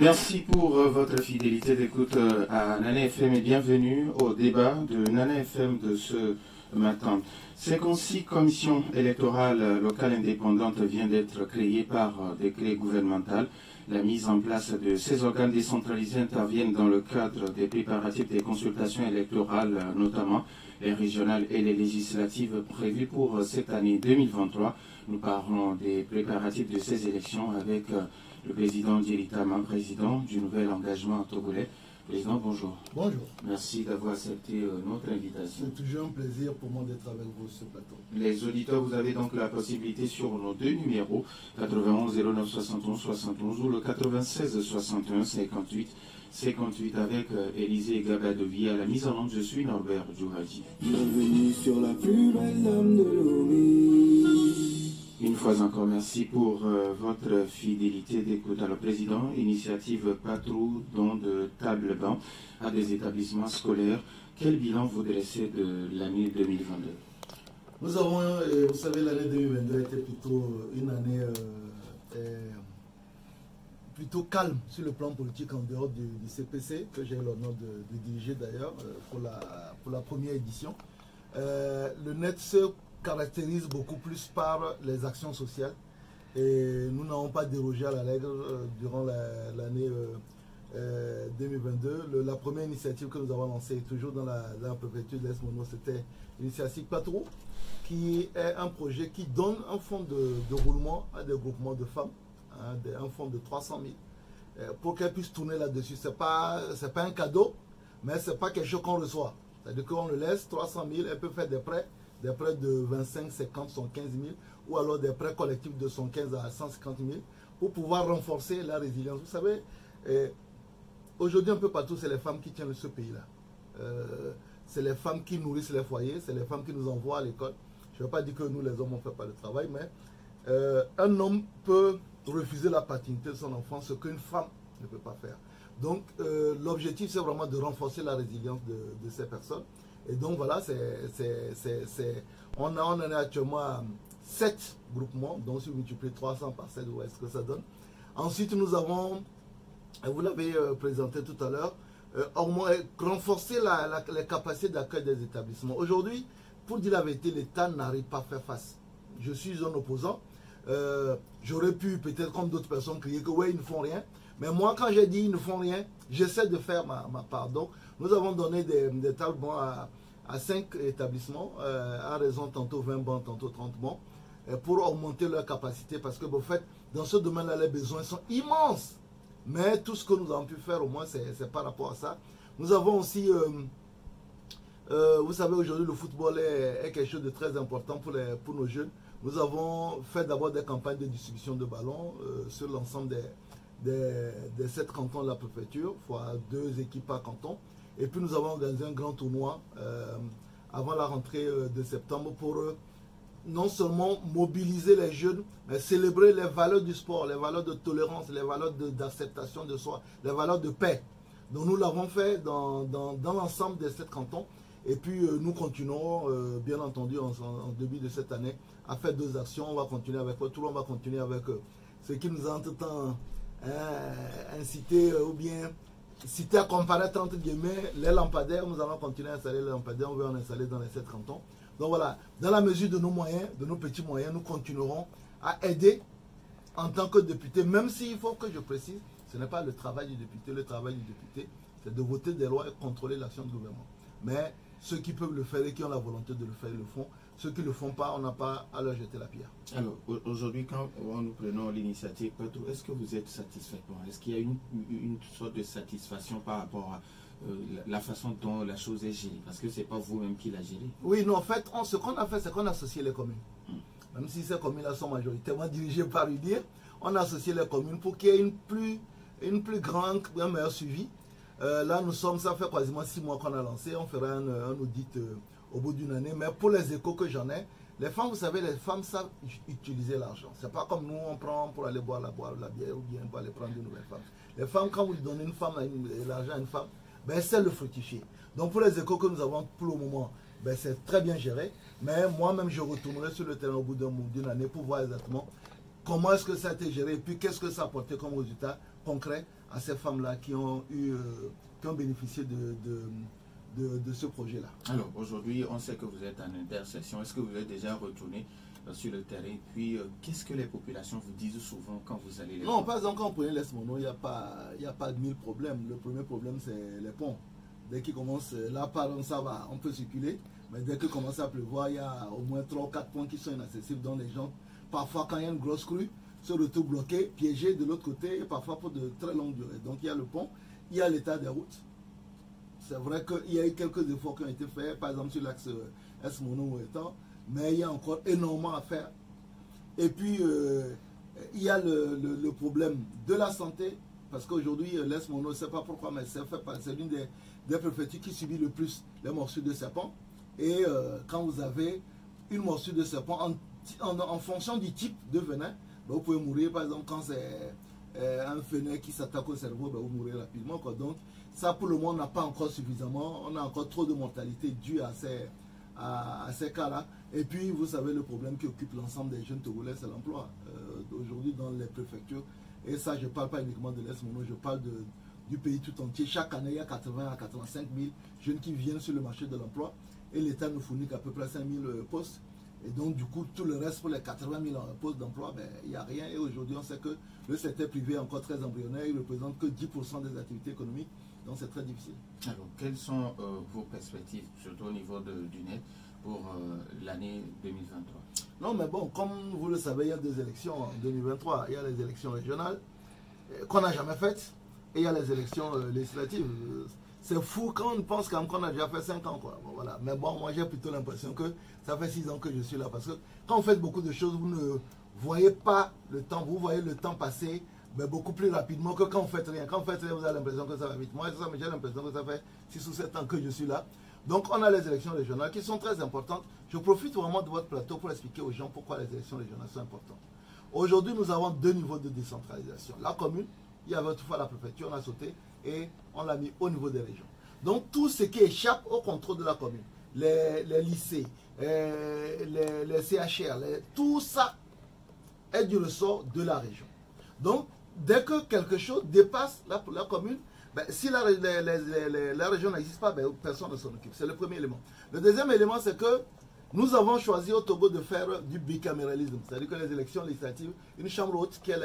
Merci pour votre fidélité d'écoute à Nana FM et bienvenue au débat de Nana FM de ce matin. 56 commissions électorales locales indépendantes vient d'être créées par décret gouvernemental. La mise en place de ces organes décentralisés interviennent dans le cadre des préparatifs des consultations électorales, notamment les régionales et les législatives prévues pour cette année 2023. Nous parlons des préparatifs de ces élections avec le président Djelitama, président du nouvel engagement togolais. Président, bonjour. Bonjour. Merci d'avoir accepté notre invitation. C'est toujours un plaisir pour moi d'être avec vous sur ce plateau. Les auditeurs, vous avez donc la possibilité sur nos deux numéros, 91 09 71 71 ou le 96 61 58 58 avec Élisée Gabadovi à la mise en langue. Je suis Norbert Djouhaji. Bienvenue sur la plus belle dame de Lomé. Une fois encore, merci pour votre fidélité d'écoute. Alors, président, initiative Patrou, don de table banc à des établissements scolaires. Quel bilan vous dressez de l'année 2022? Nous avons, vous savez, l'année 2022 était plutôt une année plutôt calme sur le plan politique en dehors du CPC, que j'ai eu l'honneur de diriger d'ailleurs pour la première édition. Le net se caractérise beaucoup plus par les actions sociales et nous n'avons pas dérogé à la règle durant l'année 2022. La première initiative que nous avons lancée, toujours dans la préfecture d'Est Mono, c'était l'initiative Patrou, qui est un projet qui donne un fonds de roulement à des groupements de femmes, hein, un fonds de 300 000 pour qu'elles puissent tourner là-dessus. C'est pas un cadeau, mais c'est pas quelque chose qu'on reçoit. C'est-à-dire qu'on le laisse 300 000, elles peuvent faire des prêts de 25, 50, 115 000 ou alors des prêts collectifs de 115 à 150 000 pour pouvoir renforcer la résilience. Vous savez, aujourd'hui un peu partout, c'est les femmes qui tiennent ce pays-là. C'est les femmes qui nourrissent les foyers, c'est les femmes qui nous envoient à l'école. Je ne veux pas dire que nous les hommes on ne fait pas le travail, mais un homme peut refuser la paternité de son enfant, ce qu'une femme ne peut pas faire. Donc l'objectif c'est vraiment de renforcer la résilience de ces personnes. Et donc voilà, on en est actuellement à 7 groupements, donc si vous multipliez 300 par 7, vous voyez ce que ça donne. Ensuite, nous avons, vous l'avez présenté tout à l'heure, renforcer les capacités d'accueil des établissements. Aujourd'hui, pour dire la vérité, l'État n'arrive pas à faire face. Je suis un opposant. J'aurais pu, peut-être comme d'autres personnes, crier que ouais, ils ne font rien. Mais moi, quand j'ai dit ils ne font rien, j'essaie de faire ma part. Donc, nous avons donné des tables bancs à 5 établissements, à raison tantôt 20 bancs, tantôt 30 bancs, pour augmenter leur capacité. Parce que, en fait, dans ce domaine-là, les besoins sont immenses. Mais tout ce que nous avons pu faire, au moins, c'est par rapport à ça. Nous avons aussi, vous savez, aujourd'hui, le football est quelque chose de très important pour nos jeunes. Nous avons fait d'abord des campagnes de distribution de ballons sur l'ensemble des 7 cantons de la préfecture, fois 2 équipes par canton. Et puis nous avons organisé un grand tournoi avant la rentrée de septembre pour non seulement mobiliser les jeunes, mais célébrer les valeurs du sport, les valeurs de tolérance, les valeurs d'acceptation de soi, les valeurs de paix. Donc nous l'avons fait dans l'ensemble des 7 cantons. Et puis nous continuerons, bien entendu, en début de cette année, à faire 2 actions. On va continuer avec tout, on va continuer avec ce qui nous a entre-temps incité ou bien cité à comparaître entre guillemets les lampadaires. Nous allons continuer à installer les lampadaires, on va en installer dans les 7 cantons. Donc voilà, dans la mesure de nos moyens, de nos petits moyens, nous continuerons à aider en tant que député, même s'il faut que je précise, ce n'est pas le travail du député. Le travail du député, c'est de voter des lois et contrôler l'action du gouvernement. Mais ceux qui peuvent le faire et qui ont la volonté de le faire, ils le font. Ceux qui ne le font pas, on n'a pas à leur jeter la pierre. Alors, aujourd'hui, quand nous prenons l'initiative, est-ce que vous êtes satisfait? Est-ce qu'il y a une sorte de satisfaction par rapport à la façon dont la chose est gérée? Parce que ce n'est pas vous-même qui la gérez. Oui, non, en fait, ce qu'on a fait, c'est qu'on a associé les communes. Même si ces communes-là sont majoritairement dirigées par l'UDIR, on a associé les communes pour qu'il y ait un meilleur suivi. Là, ça fait quasiment 6 mois qu'on a lancé. On fera un audit au bout d'une année. Mais pour les échos que j'en ai, les femmes, vous savez, les femmes savent utiliser l'argent. C'est pas comme nous, on prend pour aller boire la bière ou bien pour aller prendre de nouvelles femmes. Les femmes, quand vous donnez l'argent à une femme, ben, elles savent le fructifier. Donc pour les échos que nous avons pour le moment, ben, c'est très bien géré. Mais moi-même, je retournerai sur le terrain au bout d'une année pour voir exactement comment est-ce que ça a été géré et puis qu'est-ce que ça a apporté comme résultat concret à ces femmes-là qui ont bénéficié de ce projet-là. Alors aujourd'hui, on sait que vous êtes en intersection. Est-ce que vous êtes déjà retourné sur le terrain? Puis qu'est-ce que les populations vous disent souvent quand vous allez les Non, par exemple, quand on prenait l'Est Mono, il n'y a pas de 1000 problèmes. Le premier problème, c'est les ponts. Dès qu'il commence, là, par exemple, ça va, on peut circuler. Mais dès qu'il commence à pleuvoir, il y a au moins 3 ou 4 ponts qui sont inaccessibles. Donc les gens, parfois, quand il y a une grosse crue, se retrouvent bloqués, piégés de l'autre côté, et parfois pour de très longues durées. Donc il y a le pont, il y a l'état des routes. C'est vrai qu'il y a eu quelques efforts qui ont été faits, par exemple sur l'axe Est Mono ou Étant, mais il y a encore énormément à faire. Et puis, il y a le problème de la santé, parce qu'aujourd'hui, l'Est Mono, je ne sais pas pourquoi, mais c'est l'une des préfectures qui subit le plus les morsures de serpent. Et quand vous avez une morsure de serpent, en fonction du type de venin, ben, vous pouvez mourir. Par exemple, quand c'est un venin qui s'attaque au cerveau, ben, vous mourrez rapidement, quoi. Donc, ça, pour le moment, on n'a pas encore suffisamment. On a encore trop de mortalité due à ces cas-là. Et puis, vous savez, le problème qui occupe l'ensemble des jeunes Togolais, c'est l'emploi. Aujourd'hui, dans les préfectures, et ça, je ne parle pas uniquement de l'Est Mono, je parle du pays tout entier. Chaque année, il y a 80 à 85 000 jeunes qui viennent sur le marché de l'emploi. Et l'État nous fournit qu'à peu près 5 000 postes. Et donc, du coup, tout le reste pour les 80 000 postes d'emploi, ben, il n'y a rien. Et aujourd'hui, on sait que le secteur privé est encore très embryonnaire. Il ne représente que 10% des activités économiques. Donc, c'est très difficile. Alors, quelles sont vos perspectives, surtout au niveau du net, pour l'année 2023? Non, mais bon, comme vous le savez, il y a 2 élections en 2023. Il y a les élections régionales qu'on n'a jamais faites. Et il y a les élections législatives. C'est fou quand on pense qu'on a déjà fait 5 ans, quoi. Bon, voilà. Mais bon, moi j'ai plutôt l'impression que ça fait 6 ans que je suis là. Parce que quand vous faites beaucoup de choses, vous ne voyez pas le temps. Vous voyez le temps passer beaucoup plus rapidement que quand vous faites rien. Quand vous faites rien, vous avez l'impression que ça va vite. Moi, j'ai l'impression que ça fait 6 ou 7 ans que je suis là. Donc on a les élections régionales qui sont très importantes. Je profite vraiment de votre plateau pour expliquer aux gens pourquoi les élections régionales sont importantes. Aujourd'hui, nous avons 2 niveaux de décentralisation. La commune, il y avait autrefois la préfecture, on a sauté et on l'a mis au niveau des régions. Donc tout ce qui échappe au contrôle de la commune, les lycées, les CHR, tout ça est du ressort de la région. Donc dès que quelque chose dépasse la commune, ben, si la région n'existe pas, ben, personne ne s'en occupe. C'est le premier élément. Le deuxième élément, c'est que nous avons choisi au Togo de faire du bicaméralisme. C'est-à-dire que les élections législatives, une chambre haute qui est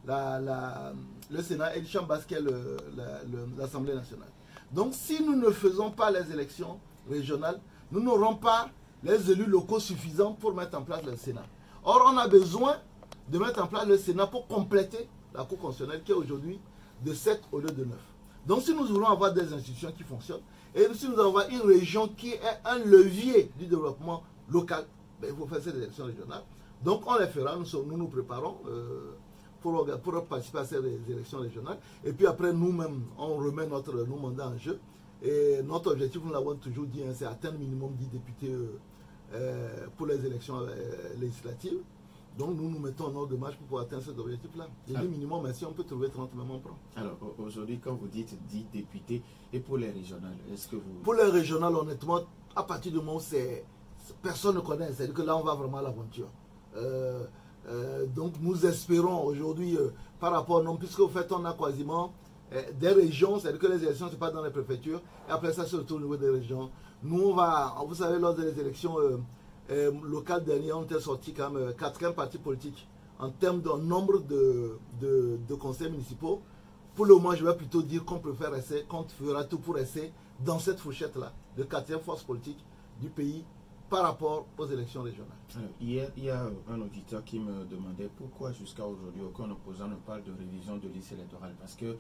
le Sénat et une chambre basse qui est l'Assemblée nationale. Donc si nous ne faisons pas les élections régionales, nous n'aurons pas les élus locaux suffisants pour mettre en place le Sénat. Or, on a besoin de mettre en place le Sénat pour compléter la Cour constitutionnelle qui est aujourd'hui de 7 au lieu de 9. Donc si nous voulons avoir des institutions qui fonctionnent, et si nous voulons avoir une région qui est un levier du développement local, ben, il faut faire ces élections régionales. Donc on les fera, nous nous préparons pour participer à ces élections régionales. Et puis après, nous-mêmes, on remet nos mandats en jeu. Et notre objectif, nous l'avons toujours dit, hein, c'est atteindre minimum 10 députés pour les élections législatives. Donc nous nous mettons en ordre de marche pour pouvoir atteindre cet objectif-là. J'ai dit minimum, mais si on peut trouver 30, même on prend. Alors aujourd'hui, quand vous dites 10 députés, et pour les régionales, est-ce que vous... Pour les régionales, honnêtement, à partir du moment où personne ne connaît, c'est-à-dire que là, on va vraiment à l'aventure. Donc nous espérons aujourd'hui, par rapport, non, puisque au fait, on a quasiment des régions, c'est-à-dire que les élections ne sont pas dans les préfectures, et après ça se retrouve au niveau des régions. Nous, on va, vous savez, lors des élections locales dernières, on était sorti quand même 4e parti politique en termes de nombre de conseils municipaux. Pour le moment, je vais plutôt dire qu'on préfère rester, qu'on fera tout pour rester dans cette fourchette-là, de 4e force politique du pays par rapport aux élections régionales. Hier, il y a un auditeur qui me demandait pourquoi jusqu'à aujourd'hui aucun opposant ne parle de révision de liste électorale. Parce que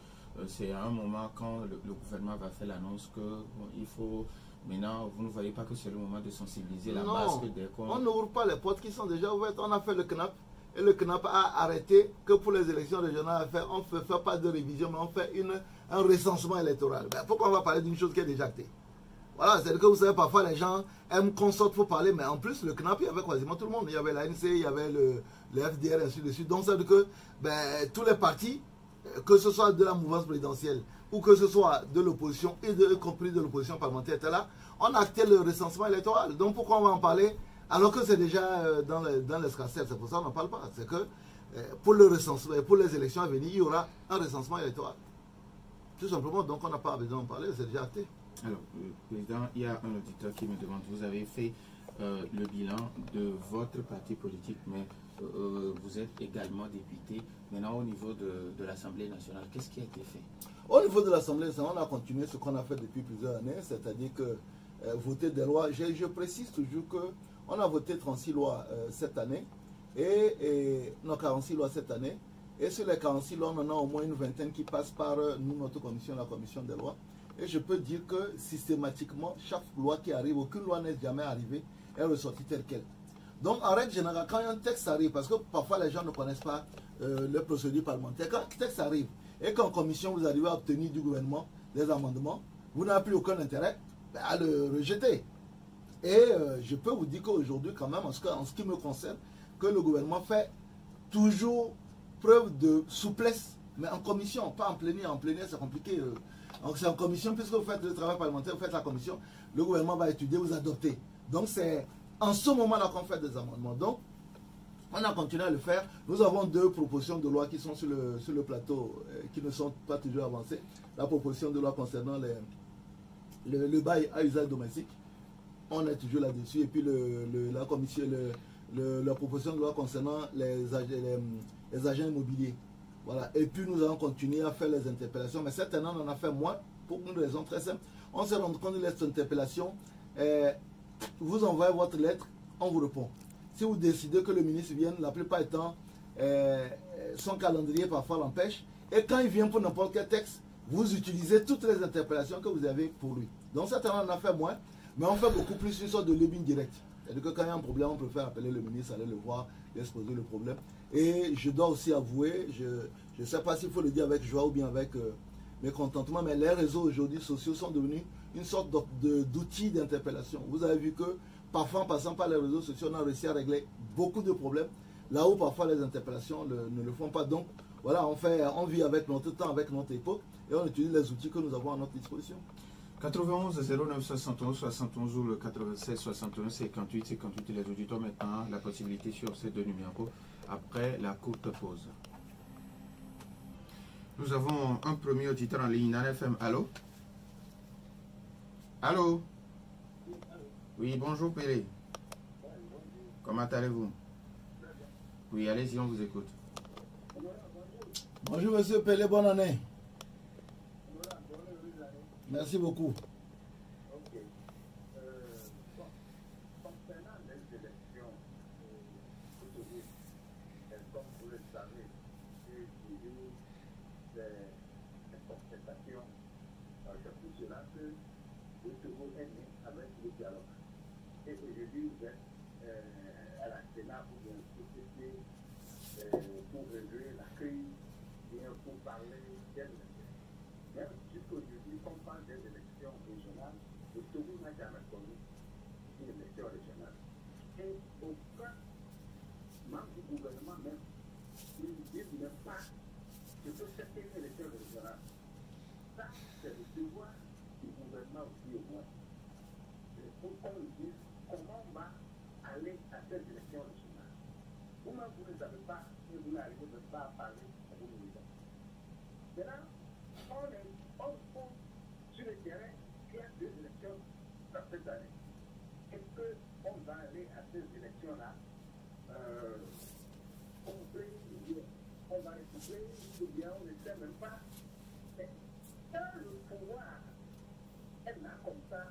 c'est à un moment quand le gouvernement va faire l'annonce que il faut... Maintenant, vous ne voyez pas que c'est le moment de sensibiliser la masse. On n'ouvre pas les portes qui sont déjà ouvertes. On a fait le CNAP et le CNAP a arrêté que pour les élections régionales, on ne fait pas de révision, mais on fait un recensement électoral. Ben, pourquoi on va parler d'une chose qui est déjà actée? Voilà, c'est que vous savez, parfois les gens aiment qu'on sorte pour parler, mais en plus, le CNAP, il y avait quasiment tout le monde. Il y avait l'ANC, il y avait le FDR, ainsi de suite. Donc, ça veut dire que tous les partis, que ce soit de la mouvance présidentielle ou que ce soit de l'opposition, y compris de l'opposition parlementaire, étaient là, on a acté le recensement électoral. Donc, pourquoi on va en parler alors que c'est déjà dans l'escarcelle? C'est pour ça qu'on n'en parle pas. C'est que pour le recensement, pour les élections à venir, il y aura un recensement électoral. Tout simplement, donc on n'a pas besoin d'en parler, c'est déjà acté. Alors, Président, il y a un auditeur qui me demande, vous avez fait le bilan de votre parti politique, mais vous êtes également député. Maintenant, au niveau de l'Assemblée nationale, qu'est-ce qui a été fait? Au niveau de l'Assemblée nationale, on a continué ce qu'on a fait depuis plusieurs années, c'est-à-dire que voter des lois, je précise toujours qu'on a voté 36 lois cette année, non, 46 lois cette année, et sur les 46 lois, on en a au moins une vingtaine qui passent par nous, notre commission, la commission des lois. Et je peux dire que systématiquement, chaque loi qui arrive, aucune loi n'est jamais arrivée, elle est ressortie telle qu'elle. Donc en règle générale, quand un texte arrive, parce que parfois les gens ne connaissent pas les procédures parlementaires, quand un texte arrive et qu'en commission vous arrivez à obtenir du gouvernement des amendements, vous n'avez plus aucun intérêt à le rejeter. Et je peux vous dire qu'aujourd'hui quand même, en ce qui me concerne, que le gouvernement fait toujours preuve de souplesse, mais en commission, pas en plénière. En plénière c'est compliqué. Donc c'est en commission, puisque vous faites le travail parlementaire, vous faites la commission, le gouvernement va étudier, vous adopter. Donc c'est en ce moment-là qu'on fait des amendements. Donc on a continué à le faire. Nous avons deux propositions de loi qui sont sur le plateau, qui ne sont pas toujours avancées. La proposition de loi concernant le bail à usage domestique, on est toujours là-dessus. Et puis la commission, la proposition de loi concernant les agents immobiliers. Voilà. Et puis nous allons continuer à faire les interpellations. Mais cette année, on en a fait moins pour une raison très simple. On s'est rendu compte de cette interpellation. Vous envoyez votre lettre, on vous répond. Si vous décidez que le ministre vienne, la plupart du temps, son calendrier parfois l'empêche. Et quand il vient pour n'importe quel texte, vous utilisez toutes les interpellations que vous avez pour lui. Donc cette année, on en a fait moins. Mais on fait beaucoup plus une sorte de lobbying direct. C'est-à-dire que quand il y a un problème, on préfère appeler le ministre, aller le voir, lui exposer le problème. Et je dois aussi avouer, je ne sais pas s'il faut le dire avec joie ou bien avec mécontentement, mais les réseaux aujourd'hui sociaux sont devenus une sorte d'outil d'interpellation. Vous avez vu que parfois en passant par les réseaux sociaux, on a réussi à régler beaucoup de problèmes, là où parfois les interpellations ne le font pas. Donc voilà, on vit avec notre temps, avec notre époque, et on utilise les outils que nous avons à notre disposition. 91 09 71 71 ou le 96 61 58 58, les auditeurs maintenant la possibilité sur ces deux numéros après la courte pause. Nous avons un premier auditeur en ligne, Nana FM. Allô? Allô? Oui, bonjour Pélé. Comment allez-vous? Oui, allez-y, on vous écoute. Bonjour monsieur Pélé, bonne année. Merci beaucoup. Concernant les élections, comme vous le savez, j'ai suivi des concertations. C'est pour cela que le Togo est né avec le dialogue. Et aujourd'hui, vous êtes à la Sénat pour bien société pour régler la crise, bien pour parler des élections. Même jusqu'aujourd'hui, on parle des élections régionales, le Togo n'a jamais connu une élection régionale. Et aucun membre du gouvernement même ne dit même pas que c'est une élection régionale. Ça, c'est le devoir du gouvernement aussi au moins. Pour qu'on nous dise comment on va aller à cette élection régionale. Vous-même, vous ne savez pas et vous n'arrivez même pas à parler à vos militants. Maintenant, sur le terrain, il y a deux élections dans cette année. Est-ce qu'on va aller à ces élections-là on va écouter ou bien on ne sait même pas. Mais quand le pouvoir est là comme ça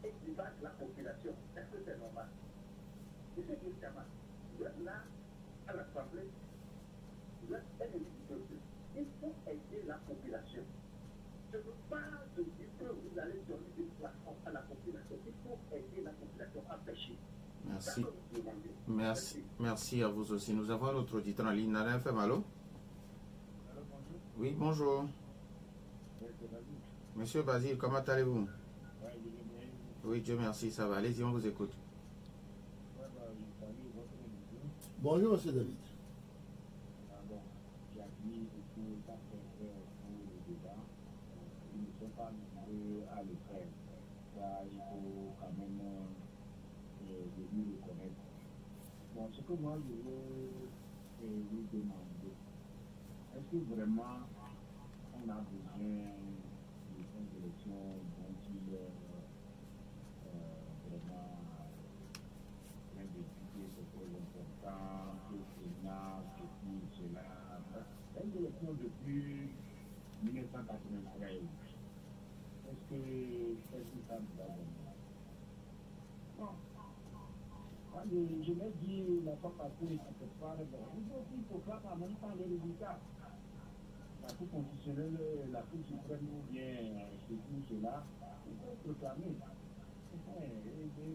et divise la population, est-ce que c'est normal? Monsieur Gustama, vous êtes là à l'Assemblée, vous êtes un élu du peuple. Il faut aider la population. Je ne veux pas te dire que vous allez donner une plateforme à la population. Il faut aider la population à pêcher. Merci. Merci à vous aussi. Nous avons notre auditeur en ligne. Nana FM, allô? Allô, bonjour. Oui, bonjour. Monsieur Basile, comment allez-vous? Oui, Dieu merci, ça va. Allez-y, on vous écoute. Bonjour, monsieur David. J'ai admis que ça fait pour le débat. Ils ne sont pas nombreux à le faire. Ça, il faut quand même venir le connaître. Bon, ce que moi je veux vous demander, est-ce que vraiment on a besoin dont il est vraiment plein d'étudier ce qui est important, le Sénat, ceci, cela. Une élection depuis 1993. Est-ce que ça nous a donné? Non. Je l'ai dit la fois passée, quelque part, il faut faire en même temps les résultats. La Cour constitutionnelle, la Cour suprême ou bien ceci, cela, il faut proclamer.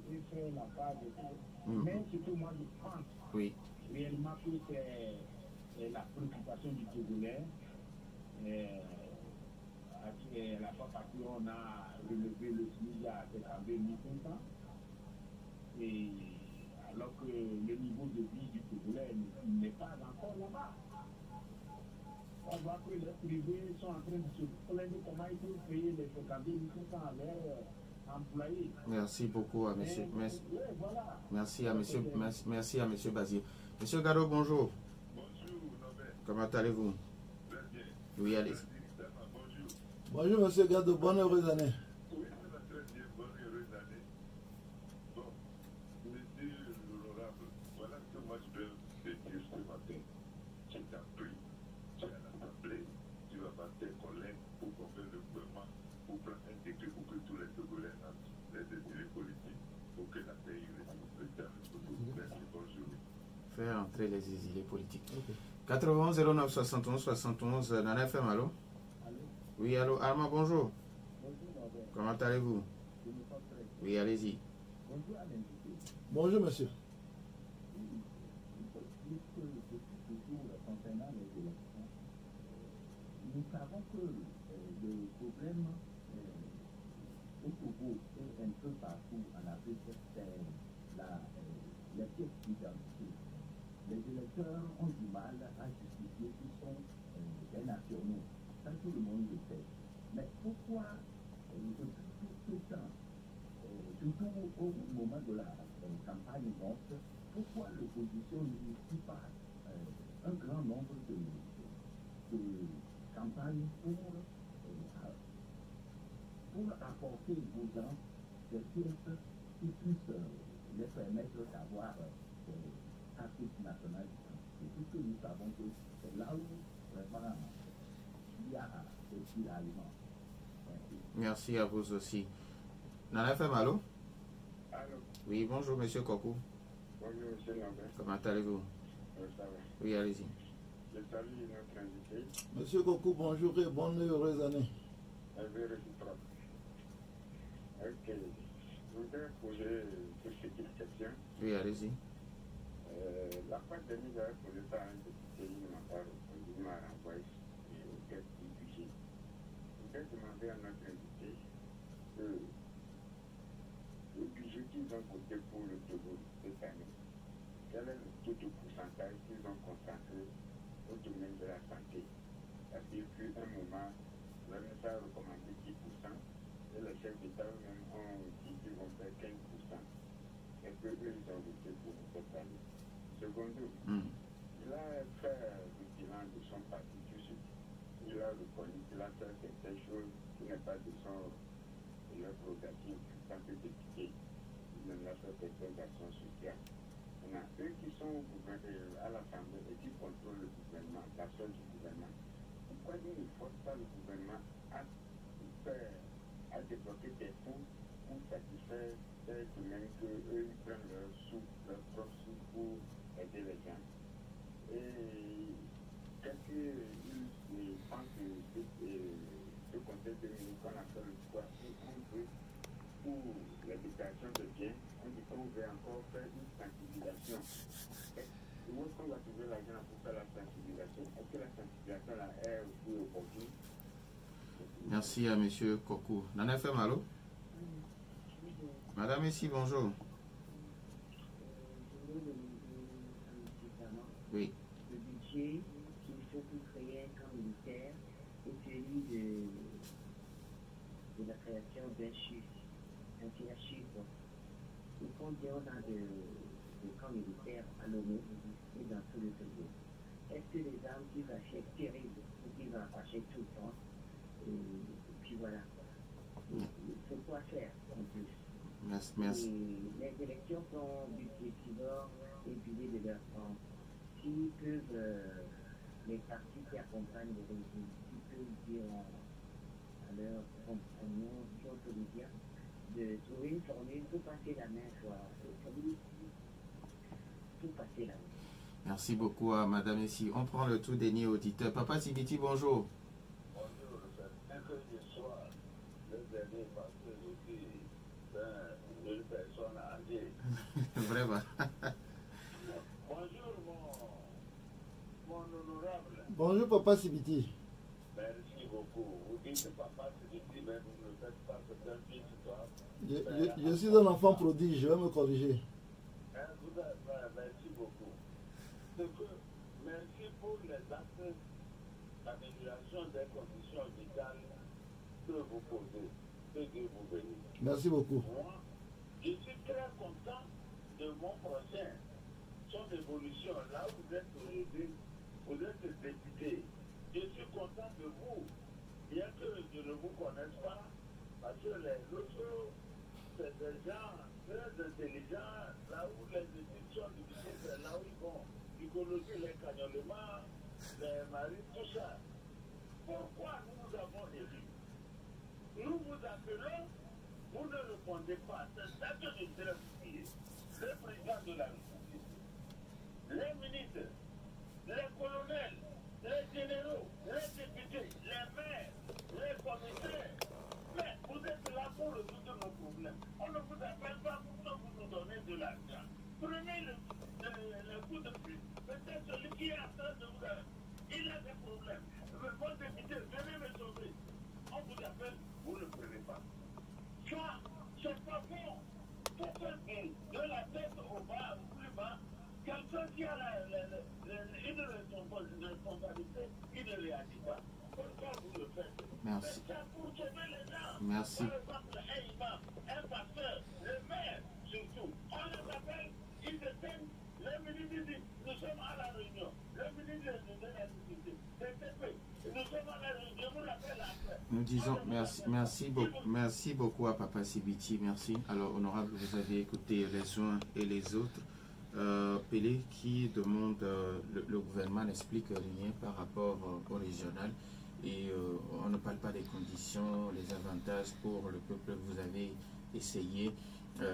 Et faire la part de tout. Mais ce que moi je pense, réellement que c'est la préoccupation du Togolais. La fois passée, on a relevé le SMIC à 52 500. Et alors que le niveau de vie du Togolais n'est pas encore là-bas. On voit que les privés sont en train de se plaindre comment ils peuvent payer les 52 500 à leurs employés. Merci beaucoup à monsieur. Voilà. Merci à monsieur Bazir. Monsieur Gado, bonjour. Bonjour, Norbert. Comment allez-vous? Très bien. Oui, allez. Bonjour. Bonjour, monsieur Gado, bonne heureuse année. Oui, ça va très bien, bonne heureuse année. Bon, monsieur l'honorable, voilà ce que moi je peux te dire ce matin. Tu t'as pris, tu es à l'Assemblée, tu vas voir tes collègues pour convaincre le gouvernement, pour prendre un décret pour que tous les Togolais entrent les décideurs politiques, pour que la paix reste président. Merci, bonjour. Faire entrer les exilés politiques. 91 09 71 71, Nana FM, allô? Oui, allô, Arma, bonjour. Comment allez-vous? Oui, allez-y. Bonjour, monsieur. Concernant les élections, nous savons que le problème au Togo et un peu partout en Afrique, c'est les pièces d'identité. Les électeurs ont du mal à justifier qu'ils sont des nationaux. Ça, tout le monde le sait. Mais pourquoi, depuis tout ce temps, surtout au moment de la campagne vote, pourquoi l'opposition n'initie pas un grand nombre de campagnes pour apporter aux gens des pièces qui puissent les permettre d'avoir artistes nationales. C'est tout ce que nous savons que c'est là où vraiment il y a des tiraillements. Merci à vous aussi. Nana FM, allô? Allô? Oui, bonjour, monsieur Kokou. Bonjour, monsieur Lambert. Comment allez-vous? Ça va. Oui, allez-y. Je salue notre invité. Monsieur Kokou, bonjour et bonne heureuse année. Un peu réciproque. Ok. Je voudrais poser une petite question. Oui, allez-y. La fois dernière, j'avais posé ça à un député, il m'a pas répondu, il m'a renvoyé au test du budget. Je voudrais demander à notre invité que le budget qu'ils ont coté pour le Togo cette année, quel est le taux de pourcentage qu'ils ont consacré au domaine de la santé? C'est-à-dire qu'à un moment, le ministère a recommandé 10% et les chefs d'État eux-mêmes ont dit qu'ils vont faire 15%. Est-ce qu'eux, ils ont voté pour cette année? Secondo, il a fait le bilan de son parti tout de suite. Il a reconnu qu'il a fait quelque chose qui n'est pas de leur prérogative en tant que député. Il en a fait quelques actions sociales. Maintenant, eux qui sont à l'Assemblée et qui contrôlent le gouvernement, l'action du gouvernement, pourquoi ils ne forcent pas le gouvernement à débloquer des fonds pour satisfaire des domaines qu'eux, ils prennent leurs propres sous pour aider les gens? Et qu'est-ce qu'ils pensent que ce conseil de ministre qu'on appelle le quoi, on veut pour la déclaration de biens, on dit qu'on veut encore faire une sensibilisation. Où est-ce qu'on va trouver l'argent pour faire la sensibilisation? Est-ce que la sensibilisation là est aussi opportune? Merci à monsieur Kokou. Nana FM, allô? Madame ici, bonjour. Oui. Le budget qu'il faut pour créer un camp militaire est celui de la création d'un chiffre, un chiffre. Et combien on a de camps militaires à Lomé et dans tout le Togo? Est-ce que les armes qu'ils achètent terribles ou qu'ils en achètent tout le temps? Et puis voilà. Merci. Et les élections sont budgétivores et piliers de leur temps. S'ils peuvent, les partis qui accompagnent les régimes, s'ils peuvent dire à leurs compagnons, aux politiciens, de trouver une formule pour passer la main, pour passer la main. Merci beaucoup à Madame Essi. On prend le tout des auditeurs. Papa Sibiti, bonjour. Bonjour, c'est mercredi soir, le dernier pasteur aussi, une personne âgée. Vraiment. Bonjour, mon honorable. Bonjour Papa Sibiti. Merci beaucoup. Vous dites Papa Sibiti, mais vous ne faites pas ce qu'un fils doit. Je suis un enfant prodige, je vais me corriger. Merci beaucoup. Merci pour les actes d'amélioration des conditions vitales que vous posez. Que Dieu vous bénisse. Merci beaucoup. Moi, je suis très content de mon prochain. Son évolution, là où vous êtes aujourd'hui, vous êtes député. Je suis content de vous, bien que je ne vous connaisse pas, parce que les autres, c'est des gens très intelligents, là où les institutions du lycée, c'est là où ils vont. L'écologie, les cagnolements, les marines, tout ça. Pourquoi nous vous avons élus? Nous vous appelons, vous ne répondez pas. C'est ça que je voudrais vous dire. Le président de la République, les ministres, les colonels, les généraux, les députés, les maires, les commissaires. Mais vous êtes là pour résoudre nos problèmes. On ne vous appelle pas pour nous donner de l'argent. Prenez le coup de pute. Peut-être celui qui est en train de vous dire, il a des problèmes. Votre député, venez me sauver. On vous appelle, vous ne prenez pas. Ça, c'est pas bon. Pourquoi de la tête au bas, au plus bas, quelqu'un qui a une responsabilité, il ne réagit pas. Pourquoi vous le faites? Merci. C'est ça pour sauver les gens. Merci. Par exemple, un imam, un pasteur, le maire, surtout. On les appelle, ils se tiennent. Le ministre dit, nous sommes à la réunion. Le ministre de la Société, nous sommes à la réunion, je vous l'appelle après. Nous disons merci beaucoup à Papa Sibiti, merci. Alors, honorable, vous avez écouté les uns et les autres. Pelé qui demande, le gouvernement n'explique rien par rapport au régional et on ne parle pas des conditions, les avantages pour le peuple. Vous avez essayé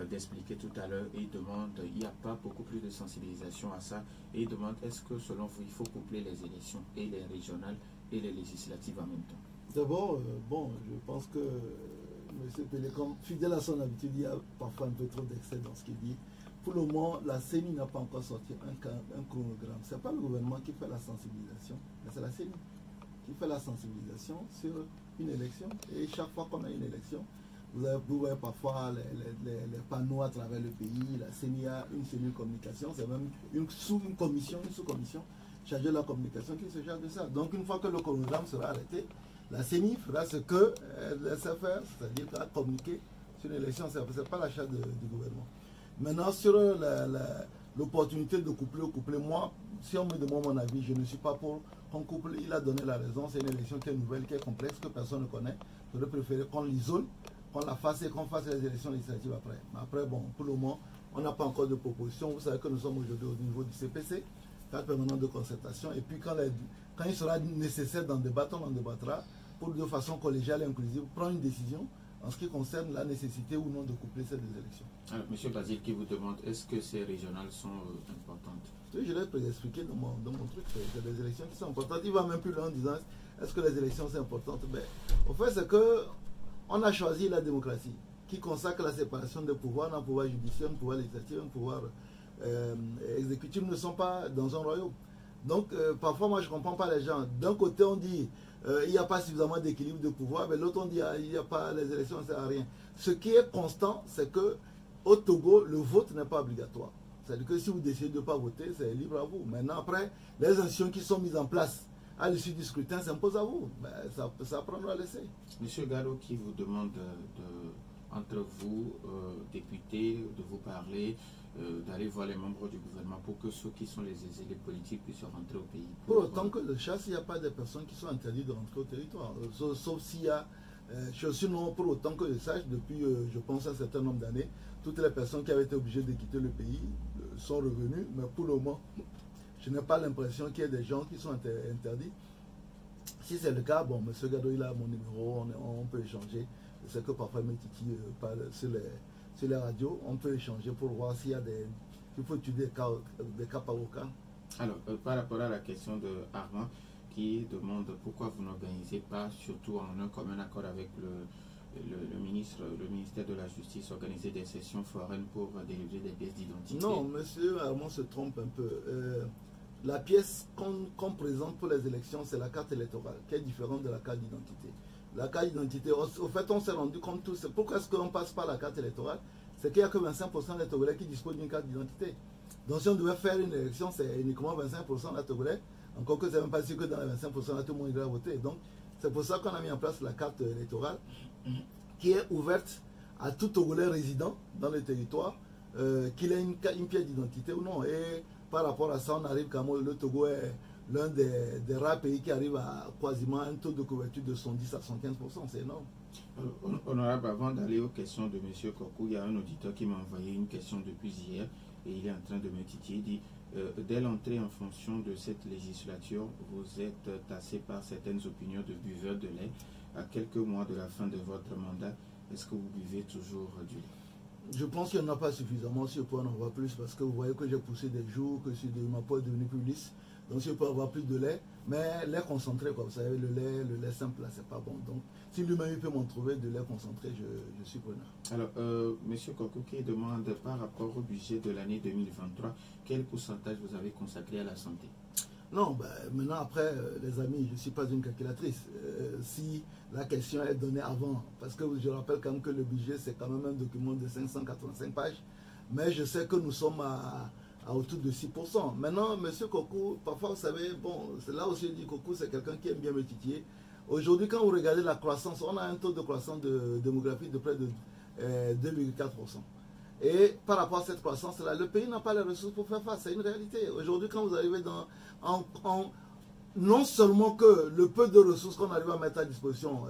d'expliquer tout à l'heure et demande, il n'y a pas beaucoup plus de sensibilisation à ça et demande est-ce que selon vous il faut coupler les élections et les régionales et les législatives en même temps? D'abord, bon, je pense que M. Pelé, comme fidèle à son habitude, il y a parfois un peu trop d'excès dans ce qu'il dit. Pour le moment, la CENI n'a pas encore sorti un chronogramme. Ce n'est pas le gouvernement qui fait la sensibilisation, mais c'est la CENI qui fait la sensibilisation sur une élection. Et chaque fois qu'on a une élection, vous voyez parfois les panneaux à travers le pays. La CENI a une cellule communication, c'est même une sous-commission chargée de la communication qui se charge de ça. Donc une fois que le chronogramme sera arrêté, la CENI fera ce qu'elle sait faire, c'est-à-dire qu'elle communiquer sur l'élection. Ce n'est pas la charge du gouvernement. Maintenant, sur l'opportunité de coupler, moi, si on me demande mon avis, je ne suis pas pour qu'on couple. Il a donné la raison. C'est une élection qui est nouvelle, qui est complexe, que personne ne connaît. J'aurais préféré qu'on l'isole, qu'on la fasse et qu'on fasse les élections législatives après. Mais après, bon, pour le moment, on n'a pas encore de proposition. Vous savez que nous sommes aujourd'hui au niveau du CPC, cadre permanent de concertation. Et puis, quand il sera nécessaire d'en débattre, on en débattra pour de façon collégiale et inclusive, prendre une décision en ce qui concerne la nécessité ou non de coupler ces deux élections. Alors, M. Basile qui vous demande, est-ce que ces régionales sont importantes? Oui, je l'ai expliqué dans mon truc, c'est des élections qui sont importantes. Il va même plus loin en disant, est-ce que les élections sont importantes? Mais au fait, c'est qu'on a choisi la démocratie, qui consacre la séparation des pouvoirs, un pouvoir judiciaire, un pouvoir législatif, un pouvoir exécutif, ne sont pas dans un royaume. Donc, parfois, moi, je ne comprends pas les gens. D'un côté, on dit, il n'y a pas suffisamment d'équilibre de pouvoir, mais l'autre, on dit, il n'y a pas, les élections, ça ne sert à rien. Ce qui est constant, c'est que au Togo, le vote n'est pas obligatoire. C'est-à-dire que si vous décidez de ne pas voter, c'est libre à vous. Maintenant, après, les institutions qui sont mises en place à l'issue du scrutin s'imposent à vous. Ben, ça prendra l'essai. Monsieur Gallo qui vous demande entre vous, députés, de vous parler, d'aller voir les membres du gouvernement pour que ceux qui sont les exilés politiques puissent rentrer au pays. Pour autant que le chasse, il n'y a pas de personnes qui sont interdites de rentrer au territoire. Sauf s'il y a Je suis non pour autant que je sache, depuis, je pense, un certain nombre d'années, toutes les personnes qui avaient été obligées de quitter le pays sont revenues, mais pour le moment, je n'ai pas l'impression qu'il y ait des gens qui sont interdits. Si c'est le cas, bon, M. Gado, il a mon numéro, on peut échanger. C'est que parfois, mes titis parlent sur les radios, on peut échanger pour voir s'il y a des... Il faut étudier des cas par cas. Alors, par rapport à la question de Armand, qui demande pourquoi vous n'organisez pas, surtout en un commun accord avec le ministère de la Justice, organiser des sessions foraines pour délivrer des pièces d'identité. Non, M. Armand se trompe un peu. La pièce qu'on présente pour les élections, c'est la carte électorale, qui est différente de la carte d'identité. La carte d'identité, au fait, on s'est rendu compte tous. Pourquoi est-ce qu'on passe par la carte électorale? C'est qu'il n'y a que 25% des Togolais qui disposent d'une carte d'identité. Donc si on devait faire une élection, c'est uniquement 25% des Togolais. Encore que c'est même pas sûr que dans les 25%, là, tout le monde ira voter. Donc c'est pour ça qu'on a mis en place la carte électorale, qui est ouverte à tout Togolais résident dans le territoire, qu'il ait une pièce d'identité ou non. Et par rapport à ça, on arrive quand même, le Togo est l'un des rares pays qui arrive à quasiment un taux de couverture de 110 à 115%. C'est énorme. Honorable, avant d'aller aux questions de M. Kokou, il y a un auditeur qui m'a envoyé une question depuis hier et il est en train de me titiller. Il dit, dès l'entrée en fonction de cette législature, vous êtes tassé par certaines opinions de buveurs de lait. À quelques mois de la fin de votre mandat, est-ce que vous buvez toujours du lait? Je pense qu'il n'y en a pas suffisamment. Si je peux en avoir plus, parce que vous voyez que j'ai poussé des jours, que ma peau est devenue plus lisse. Donc si je peux avoir plus de lait, mais lait concentré, quoi. Vous savez, le lait simple, là, c'est pas bon. Donc si lui-même il peut m'en trouver de lait concentré, je suis preneur. Alors, M. Kokou qui demande par rapport au budget de l'année 2023, quel pourcentage vous avez consacré à la santé? Non, ben, maintenant après, les amis, je ne suis pas une calculatrice. Si la question est donnée avant, parce que je rappelle quand même que le budget, c'est quand même un document de 585 pages, mais je sais que nous sommes à autour de 6%. Maintenant, M. Kokou, parfois, vous savez, bon, c'est là aussi, je dis Kokou, c'est quelqu'un qui aime bien me titiller. Aujourd'hui, quand vous regardez la croissance, on a un taux de croissance démographique de près de 2,4%. Et par rapport à cette croissance-là, le pays n'a pas les ressources pour faire face. C'est une réalité. Aujourd'hui, quand vous arrivez non seulement que le peu de ressources qu'on arrive à mettre à disposition,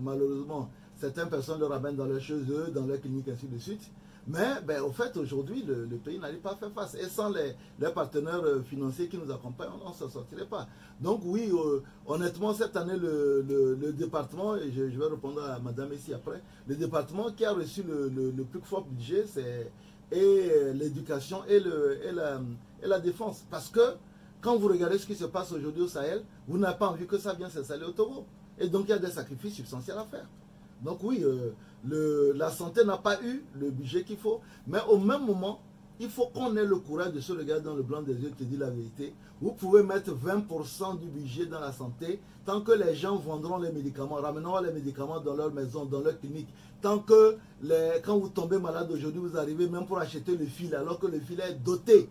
malheureusement, certaines personnes le ramènent dans leurs chez eux, dans leurs cliniques, ainsi de suite. Mais ben, au fait, aujourd'hui, le pays n'arrive pas à faire face. Et sans les partenaires financiers qui nous accompagnent, on ne s'en sortirait pas. Donc oui, honnêtement, cette année, le département, et je vais répondre à madame ici après, le département qui a reçu le plus fort budget, c'est l'éducation et la défense. Parce que quand vous regardez ce qui se passe aujourd'hui au Sahel, vous n'avez pas envie que ça vienne s'installer au Togo. Et donc il y a des sacrifices substantiels à faire. Donc oui, la santé n'a pas eu le budget qu'il faut, mais au même moment, il faut qu'on ait le courage de se regarder dans le blanc des yeux et te dire la vérité. Vous pouvez mettre 20% du budget dans la santé, tant que les gens vendront les médicaments, ramèneront les médicaments dans leur maison, dans leur clinique, tant que quand vous tombez malade aujourd'hui, vous arrivez même pour acheter le fil, alors que le fil est doté.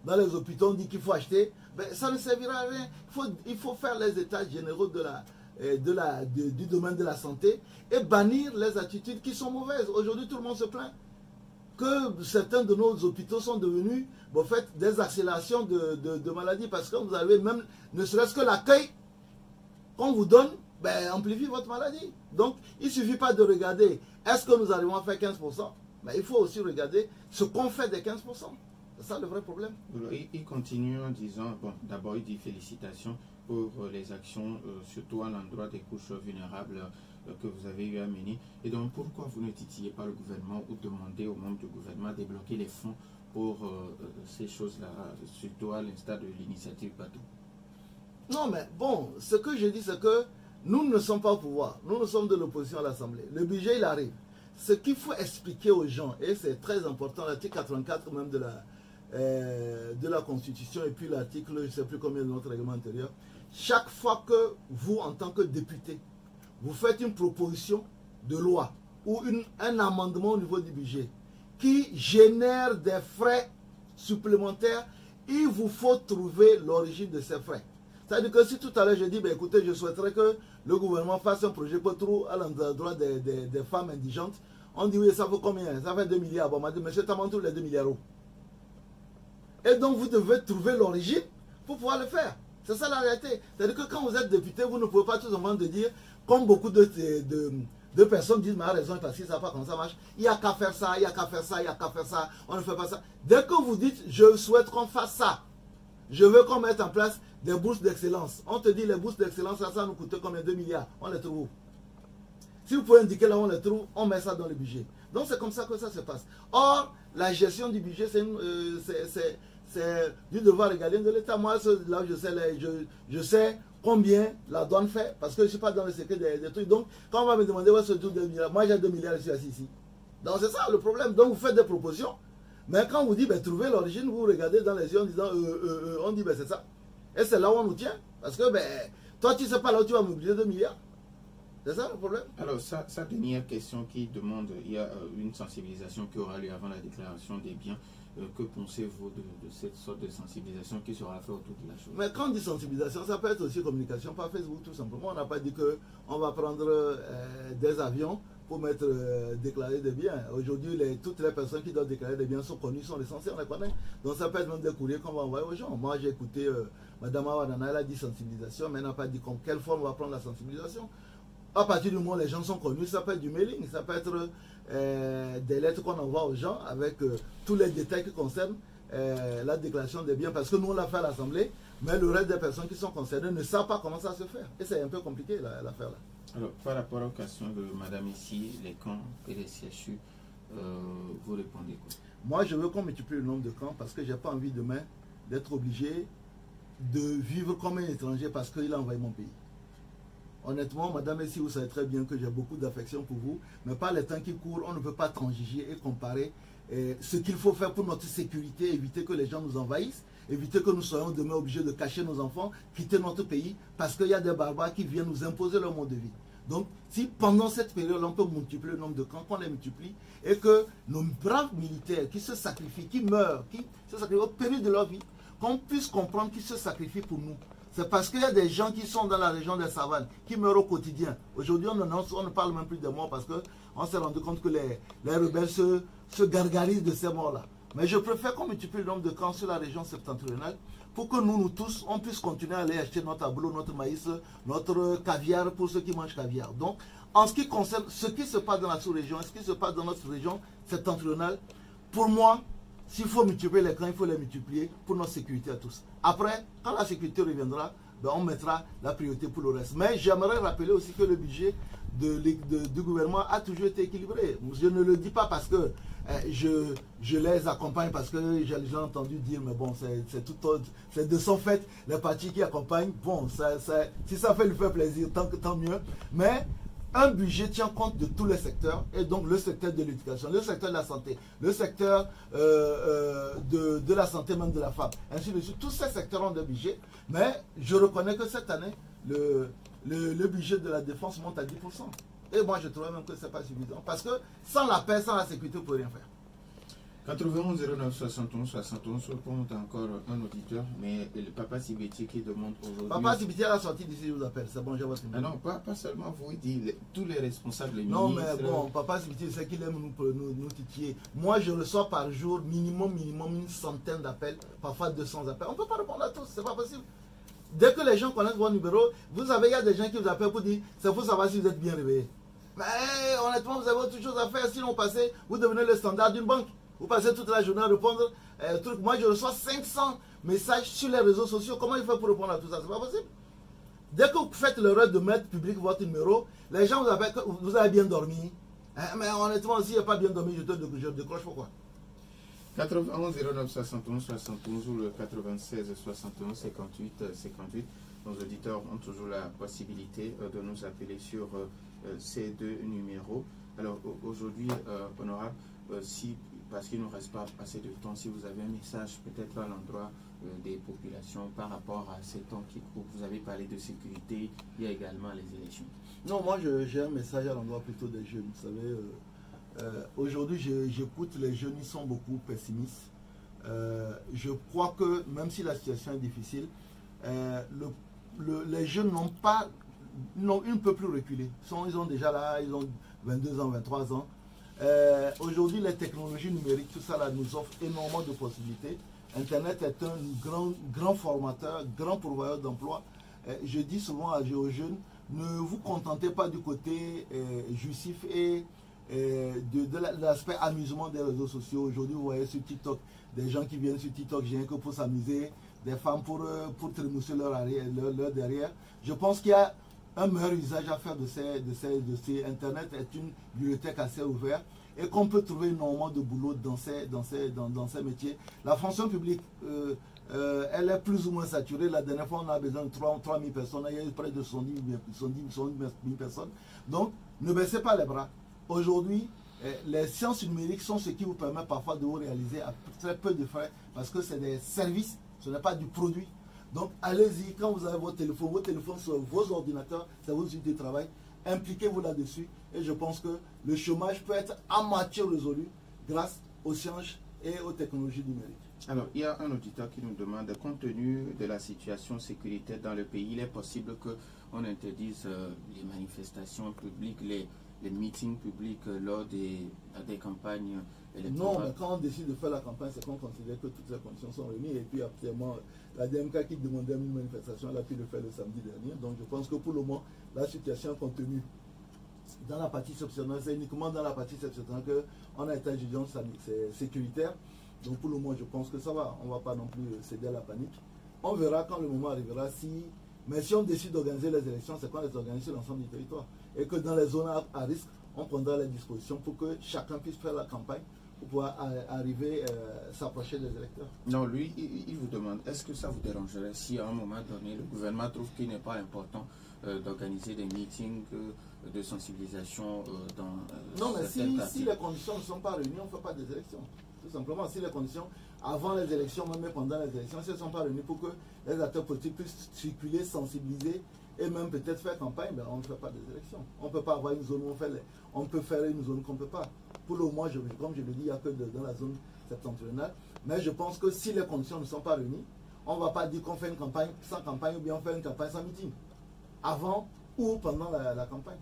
Dans les hôpitaux, on dit qu'il faut acheter, ben, ça ne servira à rien. Il faut faire les états généraux du domaine de la santé et bannir les attitudes qui sont mauvaises. Aujourd'hui, tout le monde se plaint que certains de nos hôpitaux sont devenus en fait, des accélérations de maladies parce que vous avez même, ne serait-ce que l'accueil qu'on vous donne, ben, amplifie votre maladie. Donc, il ne suffit pas de regarder est-ce que nous arrivons à faire 15%, mais il faut aussi regarder ce qu'on fait des 15%. C'est ça le vrai problème. Il continue en disant, bon, d'abord il dit félicitations pour les actions, surtout à l'endroit des couches vulnérables que vous avez eu à mener. Et donc, pourquoi vous ne titillez pas le gouvernement ou demandez aux membres du gouvernement de débloquer les fonds pour ces choses-là, surtout à l'instar de l'initiative Bateau? Non, mais bon, ce que je dis, c'est que nous ne sommes pas au pouvoir. Nous sommes de l'opposition à l'Assemblée. Le budget, il arrive. Ce qu'il faut expliquer aux gens, et c'est très important, l'article 84 même de la Constitution, et puis l'article, je ne sais plus combien de notre règlement intérieur, chaque fois que vous, en tant que député, vous faites une proposition de loi ou un amendement au niveau du budget qui génère des frais supplémentaires, il vous faut trouver l'origine de ces frais. C'est-à-dire que si tout à l'heure je dis, ben, écoutez, je souhaiterais que le gouvernement fasse un projet pour tout à l'endroit des femmes indigentes, on dit oui, ça vaut combien? Ça fait 2 milliards. Bon, on m'a dit, monsieur, t'as montré les 2 milliards euros. Et donc vous devez trouver l'origine pour pouvoir le faire. C'est ça la réalité. C'est-à-dire que quand vous êtes député, vous ne pouvez pas tout simplement de dire, comme beaucoup de deux personnes disent, mais à raison, parce que ça pas comme ça marche. Il n'y a qu'à faire ça, il n'y a qu'à faire ça, il n'y a qu'à faire ça. On ne fait pas ça. Dès que vous dites, je souhaite qu'on fasse ça, je veux qu'on mette en place des bourses d'excellence. On te dit, les bourses d'excellence, ça nous coûte combien? 2 milliards. On les trouve. Si vous pouvez indiquer là où on les trouve, on met ça dans le budget. Donc c'est comme ça que ça se passe. Or, la gestion du budget, c'est du devoir régalien de l'État. Moi, là je sais combien la douane fait, parce que je ne suis pas dans le secret des trucs. Donc, quand on va me demander où est ce truc de 2 milliards, moi j'ai 2 milliards, je suis assis ici. Donc c'est ça le problème. Donc vous faites des propositions. Mais quand on vous dit, ben, trouvez l'origine, vous regardez dans les yeux en disant, on dit, ben, c'est ça. Et c'est là où on nous tient. Parce que, ben, toi, tu ne sais pas là où tu vas mobiliser 2 milliards. C'est ça le problème. Alors, sa dernière question qui demande, il y a une sensibilisation qui aura lieu avant la déclaration des biens. Que pensez-vous de cette sorte de sensibilisation qui sera faite autour de la chose? Mais quand on dit sensibilisation, ça peut être aussi communication par Facebook, tout simplement. On n'a pas dit qu'on va prendre des avions pour déclarer des biens. Aujourd'hui, toutes les personnes qui doivent déclarer des biens sont connues, sont recensées, on les connaît. Donc ça peut être même des courriers qu'on va envoyer aux gens. Moi, j'ai écouté Mme Awadana, elle a dit sensibilisation, mais elle n'a pas dit quelle forme on va prendre la sensibilisation. À partir du moment où les gens sont connus, ça peut être du mailing, ça peut être des lettres qu'on envoie aux gens avec tous les détails qui concernent la déclaration des biens. Parce que nous, on l'a fait à l'Assemblée, mais le reste des personnes qui sont concernées ne savent pas comment ça se fait. Et c'est un peu compliqué l'affaire là. Alors, par rapport aux questions de madame ici, les camps et les CHU, vous répondez quoi? Moi, je veux qu'on multiplie le nombre de camps parce que je n'ai pas envie demain d'être obligé de vivre comme un étranger parce qu'il a envahi mon pays. Honnêtement, madame, ici, vous savez très bien que j'ai beaucoup d'affection pour vous, mais par les temps qui courent, on ne peut pas transiger et comparer ce qu'il faut faire pour notre sécurité, éviter que les gens nous envahissent, éviter que nous soyons demain obligés de cacher nos enfants, quitter notre pays, parce qu'il y a des barbares qui viennent nous imposer leur mode de vie. Donc, si pendant cette période, on peut multiplier le nombre de camps, qu'on les multiplie, et que nos braves militaires qui se sacrifient, qui meurent, qui se sacrifient au péril de leur vie, qu'on puisse comprendre qu'ils se sacrifient pour nous. C'est parce qu'il y a des gens qui sont dans la région des savanes, qui meurent au quotidien. Aujourd'hui, on ne parle même plus de morts parce qu'on s'est rendu compte que les rebelles se gargarisent de ces morts-là. Mais je préfère qu'on multiplie le nombre de camps sur la région septentrionale pour que nous tous, on puisse continuer à aller acheter notre ablo, notre maïs, notre caviar pour ceux qui mangent caviar. Donc, en ce qui concerne ce qui se passe dans la sous-région, ce qui se passe dans notre région septentrionale, pour moi, s'il faut multiplier les camps, il faut les multiplier pour notre sécurité à tous. Après, quand la sécurité reviendra, ben on mettra la priorité pour le reste. Mais j'aimerais rappeler aussi que le budget du gouvernement a toujours été équilibré. Je ne le dis pas parce que je les accompagne, parce que j'ai entendu dire, mais bon, c'est de son fait, les partis qui accompagnent, bon, si ça fait lui faire plaisir, tant mieux. Mais un budget tient compte de tous les secteurs, et donc le secteur de l'éducation, le secteur de la santé, le secteur de la santé même de la femme, ainsi de suite. Tous ces secteurs ont des budgets, mais je reconnais que cette année, le budget de la défense monte à 10%. Et moi, je trouvais même que ce n'est pas suffisant, parce que sans la paix, sans la sécurité, on ne peut rien faire. 91 09 71 71, répond encore un auditeur, mais le Papa Sibiti qui demande aujourd'hui... Papa Sibiti à la sortie d'ici, je vous appelle, c'est bon, j'ai votre numéro. Non, pas seulement vous, il dit tous les responsables, les non, ministres... mais bon, Papa Sibiti, c'est qu'il aime nous titiller. Moi, je reçois par jour minimum une centaine d'appels, parfois 200 appels. On ne peut pas répondre à tous, c'est pas possible. Dès que les gens connaissent votre numéro, vous savez, il y a des gens qui vous appellent pour dire, c'est pour savoir si vous êtes bien réveillé. Mais honnêtement, vous avez autre chose à faire, sinon passez, vous devenez le standard d'une banque. Vous passez toute la journée à répondre. Moi, je reçois 500 messages sur les réseaux sociaux. Comment il fait pour répondre à tout ça? C'est pas possible. Dès que vous faites l'erreur de mettre public votre numéro, les gens vous appellent que vous avez bien dormi. Mais honnêtement, s'il n'y a pas bien dormi, je décroche. Pourquoi? 91 09 71 71 ou le 96 61 58 58. Nos auditeurs ont toujours la possibilité de nous appeler sur ces deux numéros. Alors aujourd'hui, honorable, parce qu'il ne nous reste pas assez de temps, si vous avez un message peut-être à l'endroit des populations par rapport à ces temps qui courent. Vous avez parlé de sécurité, il y a également les élections. Non, moi j'ai un message à l'endroit plutôt des jeunes. Vous savez, aujourd'hui j'écoute les jeunes, ils sont beaucoup pessimistes. Je crois que même si la situation est difficile, les jeunes ils ne peuvent plus reculer. Ils ont déjà là, ils ont 22 ans, 23 ans. Aujourd'hui, les technologies numériques, tout ça là, nous offre énormément de possibilités. Internet est un grand formateur, grand pourvoyeur d'emplois. Je dis souvent aux jeunes ne vous contentez pas du côté jouissif et de l'aspect amusement des réseaux sociaux. Aujourd'hui, vous voyez sur TikTok, des gens qui viennent sur TikTok, rien que pour s'amuser, des femmes pour trémousser leur derrière. Je pense qu'il y a un meilleur usage à faire de ces Internet est une bibliothèque assez ouverte et qu'on peut trouver énormément de boulot dans ces métiers. La fonction publique, elle est plus ou moins saturée. La dernière fois, on a besoin de 3 000 personnes. Il y a eu près de 70 000 personnes. Donc, ne baissez pas les bras. Aujourd'hui, les sciences numériques sont ce qui vous permet parfois de vous réaliser à très peu de frais parce que c'est des services, ce n'est pas du produit. Donc, allez-y, quand vous avez vos téléphones sur vos ordinateurs, c'est vos outils de travail, impliquez-vous là-dessus. Et je pense que le chômage peut être à moitié résolu grâce aux sciences et aux technologies numériques. Alors, il y a un auditeur qui nous demande, compte tenu de la situation sécuritaire dans le pays, il est possible qu'on interdise les manifestations publiques, les meetings publics lors des campagnes électorales? Non, mais quand on décide de faire la campagne, c'est qu'on considère que toutes les conditions sont réunies. Et puis, actuellement, la DMK qui demandait une manifestation, elle a pu le faire le samedi dernier. Donc, je pense que pour le moment, la situation contenue dans la partie exceptionnelle, c'est uniquement dans la partie exceptionnelle qu'on a été exigeant sécuritaire. Donc, pour le moment, je pense que ça va. On ne va pas non plus céder à la panique. On verra quand le moment arrivera mais si on décide d'organiser les élections, c'est qu'on les organise sur l'ensemble du territoire. Et que dans les zones à risque, on prendra les dispositions pour que chacun puisse faire la campagne pour pouvoir arriver, s'approcher des électeurs. Non, lui, il vous demande, est-ce que ça vous dérangerait si à un moment donné, le gouvernement trouve qu'il n'est pas important d'organiser des meetings de sensibilisation dans non, mais si les conditions ne sont pas réunies, on ne fait pas des élections. Tout simplement, si les conditions, avant les élections, même pendant les élections, si elles ne sont pas réunies pour que les acteurs politiques puissent circuler, sensibiliser et même peut-être faire campagne, ben on ne fait pas des élections. On ne peut pas avoir une zone où on peut faire une zone qu'on ne peut pas. Pour le moment, comme je le dis, il n'y a que dans la zone septentrionale. Mais je pense que si les conditions ne sont pas réunies, on ne va pas dire qu'on fait une campagne sans campagne ou bien on fait une campagne sans meeting. Avant ou pendant la campagne.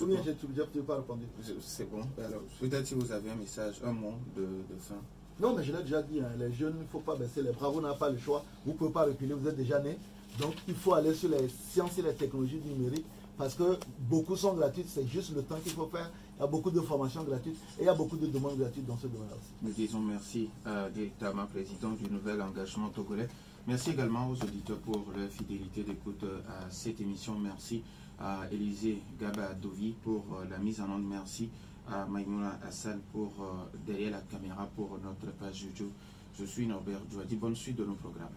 Ou bien je n'ai pas répondu. C'est bon. Alors, peut-être si vous avez un message, un mot de fin. Non, mais je l'ai déjà dit, hein, les jeunes, il ne faut pas baisser les bras, vous n'avez pas le choix, vous ne pouvez pas reculer, vous êtes déjà nés. Donc, il faut aller sur les sciences et les technologies numériques parce que beaucoup sont gratuites, c'est juste le temps qu'il faut faire. Il y a beaucoup de formations gratuites et il y a beaucoup de demandes gratuites dans ce domaine-là aussi. Nous disons merci directement, président du nouvel engagement togolais. Merci également aux auditeurs pour leur fidélité d'écoute à cette émission. Merci à Élisée Gaba-Dovi pour la mise en onde. Merci à Maïmouna Hassan pour derrière la caméra pour notre page YouTube. Je suis Norbert Djouadi. Bonne suite de nos programmes.